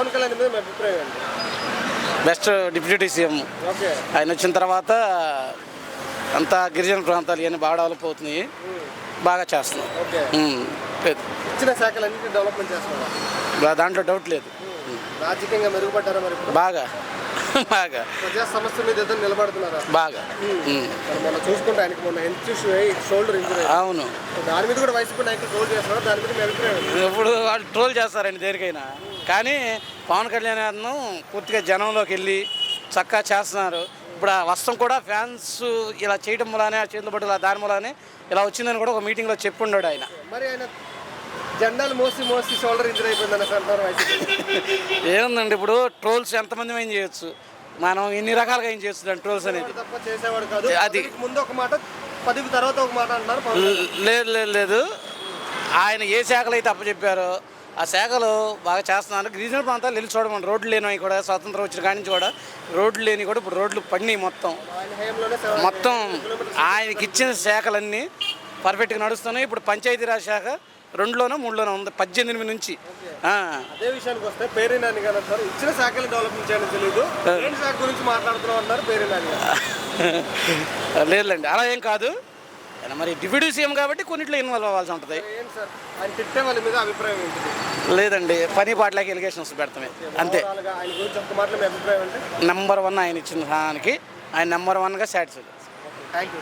పవన్ కళ్యాణ్ మీద మీ అభిప్రాయం ఏంటి? Best deputy CM. ఓకే. ఆయన వచ్చిన తర్వాత అంతా గిరిజన ప్రాంతాలు ఇవన్నీ బాగా డెవలప్ అవుతున్నాయి, బాగా చేస్తున్నాం. ఓకే. ఇచ్చిన శాఖలన్నింటినీ డెవలప్మెంట్ చేస్తున్నారు, దాంట్లో డౌట్ లేదు. రాజకీయంగా మెరుగుపడ్డారా మరి ఇప్పుడు? బాగా బాగా ప్రజా సమస్య మీద ఎదురు నిలబడుతున్నారా? బాగా. మనం చూసుకుంటే ఆయనకి మొన్న హెల్త్ ఇష్యూ షోల్డర్ ఇంజరీ. అవును, దాని మీద కూడా వైసీపీ నాయకులు ట్రోల్ చేస్తున్నారు, దాని మీద మీ అభిప్రాయం ఏంటి? ఇప్పుడు వాళ్ళు ట్రోల్ చేస్తారండి దేనికైనా, కానీ పవన్ కళ్యాణ్ పూర్తిగా జనంలోకి వెళ్ళి చక్కగా చేస్తున్నారు. ఇప్పుడు ఆ వస్త్రం కూడా ఫ్యాన్స్ ఇలా చేయడం వల్లనే, ఆ చేతులు పట్టుకు దాని వల్లనే ఇలా వచ్చిందని కూడా ఒక మీటింగ్లో చెప్పున్నాడు ఆయన. మరి ఆయన జెండాలు మోసి షోల్డర్ ఇంజరీ అయిపోయిందని అంటారు వైసీపీ. ఏముందండి, ఇప్పుడు ట్రోల్స్ ఎంతమంది ఏం చేయొచ్చు, మనం ఎన్ని రకాలుగా ఏం చేస్తున్నాం ట్రోల్స్ అనేది. తప్ప చేసేవాడు కాదు, అది ముందు ఒక మాట, పదవి తర్వాత ఒక మాట అంటారు. లేదు లేదు లేదు, ఆయన ఏ శాఖలు అయితే అప్పచెప్పారో ఆ శాఖలు బాగా చేస్తున్నారు. గిరిజన ప్రాంతాలు వెళ్ళి చూడమని, రోడ్లు లేనివి కూడా స్వాతంత్రం వచ్చిన కాడి నుంచి కూడా రోడ్లు లేని కూడా ఇప్పుడు రోడ్లు పడినాయి మొత్తం ఆయనకి ఇచ్చిన శాఖలన్నీ పర్ఫెక్ట్గా నడుస్తున్నాయి. ఇప్పుడు పంచాయతీరాజ్ శాఖ 2లోనో 3లోనో ఉంది 18 నుంచి. అదే విషయానికి వస్తే పేరు నాని గారు అంటారు ఇచ్చిన శాఖలు డెవలప్మెంట్ చేయడం తెలియదు, శాఖ గురించి మాట్లాడుతున్నాం అన్నారు పేరు నాని గారు. లేదులేండి, అలా ఏం కాదు. మరి డిప్యూటీ సీఎం కాబట్టి కొన్నిట్లో ఇన్వాల్వ్ అవ్వాల్సి ఉంటుంది. ఆయన తిట్టే వాళ్ళ మీద అభిప్రాయం ఏంటి? లేదండి, పని పాటలకి ఎలిగేషన్స్ పెడతామే అంతే. ఆయన గురించి ఒక మాటలో మీ అభిప్రాయం అంటే నెంబర్ 1 ఆయన ఇచ్చిన దానికి ఆయన నెంబర్ 1గా సాటిస్ఫై. Thank you.